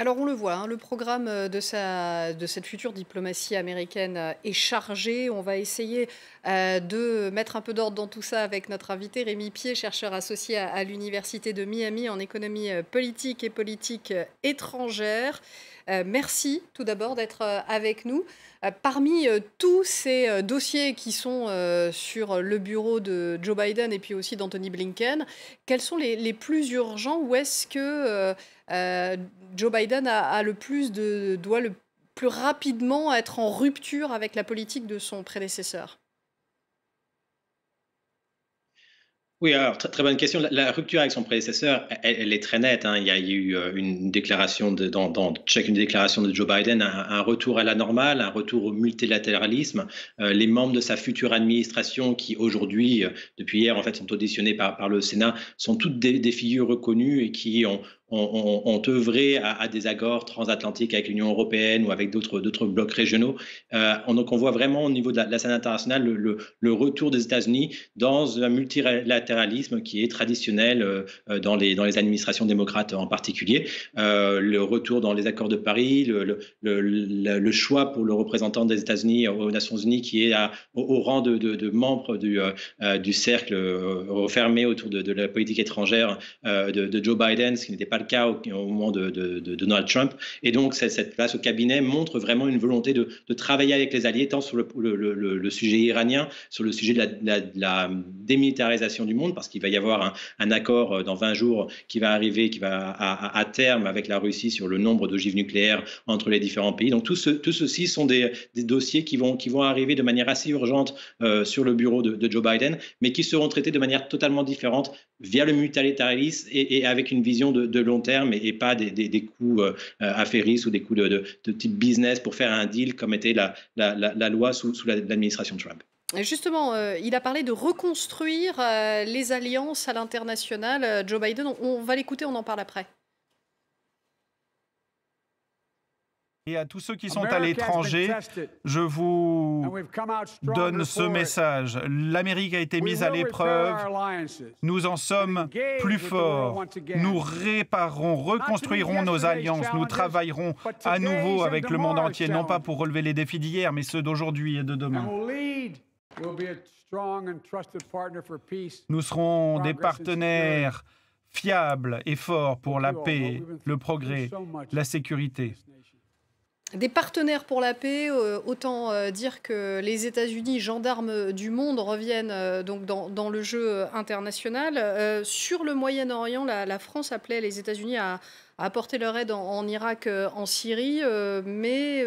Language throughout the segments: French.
Alors on le voit, hein, le programme de cette future diplomatie américaine est chargé. On va essayer de mettre un peu d'ordre dans tout ça avec notre invité Rémi Pied, chercheur associé à l'Université de Miami en économie politique et politique étrangère. Merci tout d'abord d'être avec nous. Parmi tous ces dossiers qui sont sur le bureau de Joe Biden et puis aussi d'Anthony Blinken, quels sont les plus urgents? Où est-ce que euh, Joe Biden doit le plus rapidement être en rupture avec la politique de son prédécesseur? Oui, alors très bonne question. La rupture avec son prédécesseur, elle est très nette, hein. Il y a eu une déclaration dans chacune des déclarations de Joe Biden, un retour à la normale, un retour au multilatéralisme. Les membres de sa future administration, qui aujourd'hui, depuis hier, en fait, sont auditionnés par le Sénat, sont toutes des figures reconnues et qui ont œuvré à des accords transatlantiques avec l'Union européenne ou avec d'autres blocs régionaux. Donc on voit vraiment au niveau de la scène internationale le retour des États-Unis dans un multilatéralisme qui est traditionnel dans les administrations démocrates en particulier. Le retour dans les accords de Paris, le choix pour le représentant des États-Unis aux Nations Unies qui est au rang de membre du cercle refermé autour de la politique étrangère de Joe Biden, ce qui n'était pas le cas au moment de Donald Trump. Et donc cette place au cabinet montre vraiment une volonté de travailler avec les alliés, tant sur le sujet iranien, sur le sujet de la démilitarisation du monde, parce qu'il va y avoir un accord dans 20 jours qui va arriver, qui va à terme avec la Russie sur le nombre d'ogives nucléaires entre les différents pays. Donc tout ceci sont des dossiers qui vont arriver de manière assez urgente sur le bureau de Joe Biden, mais qui seront traités de manière totalement différente via le multilatéralisme et avec une vision de long terme et pas des coups affairistes ou des coups de type business pour faire un deal comme était la loi sous l'administration Trump. Justement, il a parlé de reconstruire les alliances à l'international. Joe Biden, on va l'écouter, on en parle après. Et à tous ceux qui sont à l'étranger, je vous donne ce message. L'Amérique a été mise à l'épreuve. Nous en sommes plus forts. Nous réparerons, reconstruirons nos alliances. Nous travaillerons à nouveau avec le monde entier, non pas pour relever les défis d'hier, mais ceux d'aujourd'hui et de demain. Nous serons des partenaires fiables et forts pour la paix, le progrès, la sécurité. Des partenaires pour la paix, autant dire que les États-Unis, gendarmes du monde, reviennent donc dans le jeu international. Sur le Moyen-Orient, la France appelait les États-Unis à apporter leur aide en Irak, en Syrie, mais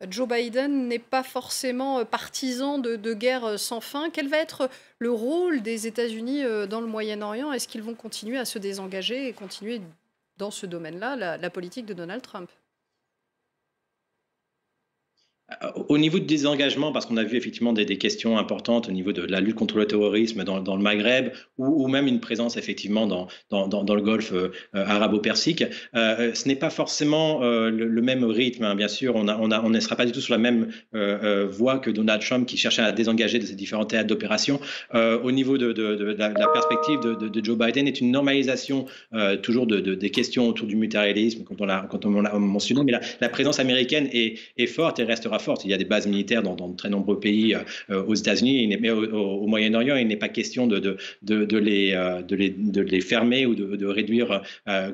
Joe Biden n'est pas forcément partisan de guerre sans fin. Quel va être le rôle des États-Unis dans le Moyen-Orient? Est-ce qu'ils vont continuer à se désengager et continuer dans ce domaine-là la politique de Donald Trump? Au niveau du désengagement, parce qu'on a vu effectivement des questions importantes au niveau de la lutte contre le terrorisme dans le Maghreb, ou même une présence effectivement dans le Golfe arabo-persique, ce n'est pas forcément le même rythme, hein. Bien sûr, on ne sera pas du tout sur la même voie que Donald Trump qui cherchait à désengager de ces différents théâtres d'opération. Au niveau de la perspective de Joe Biden est une normalisation toujours des questions autour du multilatéralisme, quand on l'a mentionné, mais la présence américaine est forte et restera forte. Il y a des bases militaires dans de très nombreux pays aux États-Unis, mais au Moyen-Orient, il n'est pas question de les fermer ou de réduire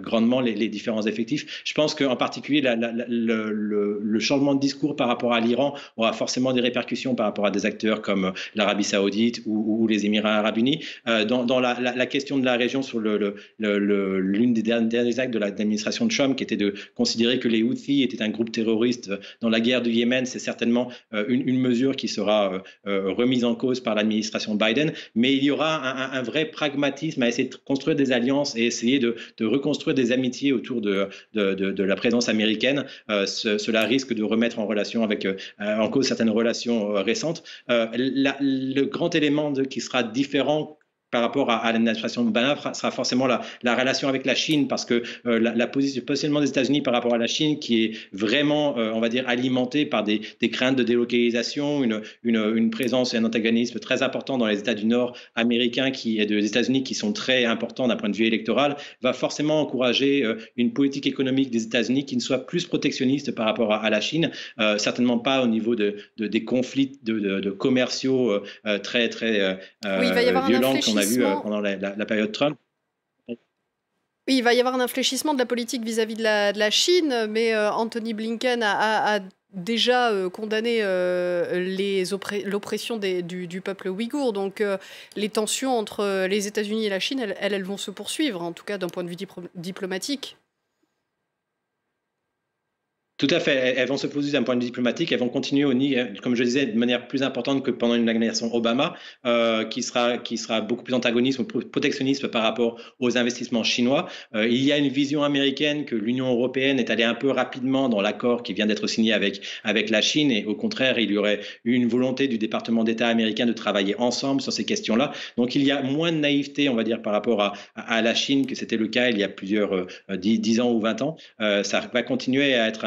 grandement les différents effectifs. Je pense qu'en particulier, le changement de discours par rapport à l'Iran aura forcément des répercussions par rapport à des acteurs comme l'Arabie Saoudite ou les Émirats Arabes Unis. Dans la question de la région, sur l'une des derniers actes de l'administration de Trump, qui était de considérer que les Houthis étaient un groupe terroriste dans la guerre du Yémen, c'est certainement une mesure qui sera remise en cause par l'administration Biden, mais il y aura un vrai pragmatisme à essayer de construire des alliances et essayer de reconstruire des amitiés autour de la présence américaine. Cela risque de remettre en cause certaines relations récentes. Le grand élément qui sera différent par rapport à l'administration Obama sera forcément la relation avec la Chine, parce que la positionnement des États-Unis par rapport à la Chine, qui est vraiment, on va dire, alimenté par des craintes de délocalisation, une présence et un antagonisme très important dans les États du Nord américains, des États-Unis, qui sont très importants d'un point de vue électoral, va forcément encourager une politique économique des États-Unis qui ne soit plus protectionniste par rapport à la Chine, certainement pas au niveau des conflits de commerciaux très violents qu'on a vu pendant la période Trump. Oui, il va y avoir un infléchissement de la politique vis-à-vis de la Chine, mais Anthony Blinken a déjà condamné l'oppression du peuple ouïghour. Donc les tensions entre les États-Unis et la Chine, elles vont se poursuivre, en tout cas d'un point de vue diplomatique. Tout à fait. Elles vont se poser d'un point de vue diplomatique. Elles vont continuer, comme je disais, de manière plus importante que pendant une administration Obama, qui sera beaucoup plus antagoniste ou protectionniste par rapport aux investissements chinois. Il y a une vision américaine que l'Union européenne est allée un peu rapidement dans l'accord qui vient d'être signé avec la Chine, et au contraire, il y aurait eu une volonté du département d'État américain de travailler ensemble sur ces questions-là. Donc il y a moins de naïveté, on va dire, par rapport à la Chine que c'était le cas il y a plusieurs 10 ans ou 20 ans. Ça va continuer à être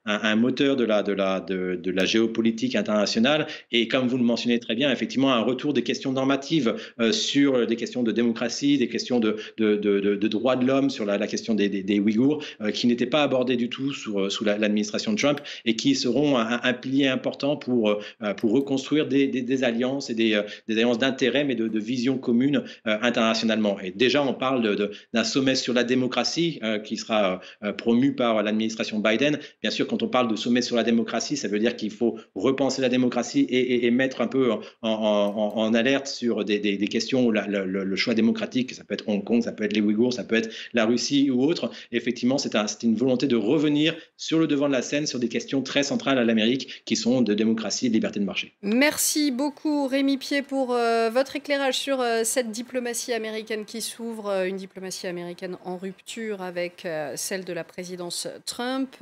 un moteur de la géopolitique internationale, et comme vous le mentionnez très bien, effectivement un retour des questions normatives sur des questions de démocratie, des questions de droits de l'homme, sur la question des Ouïghours, qui n'étaient pas abordées du tout sous l'administration de Trump, et qui seront un pilier important pour reconstruire des alliances, et des alliances d'intérêt, mais de vision commune internationalement. Et déjà on parle d'un sommet sur la démocratie qui sera promu par l'administration Biden. Bien sûr, quand on parle de sommet sur la démocratie, ça veut dire qu'il faut repenser la démocratie et mettre un peu en alerte sur des questions où le choix démocratique, ça peut être Hong Kong, ça peut être les Ouïghours, ça peut être la Russie ou autre. Et effectivement, c'est une volonté de revenir sur le devant de la scène sur des questions très centrales à l'Amérique, qui sont de démocratie et de liberté de marché. Merci beaucoup, Rémi Pied, pour votre éclairage sur cette diplomatie américaine qui s'ouvre, une diplomatie américaine en rupture avec celle de la présidence Trump.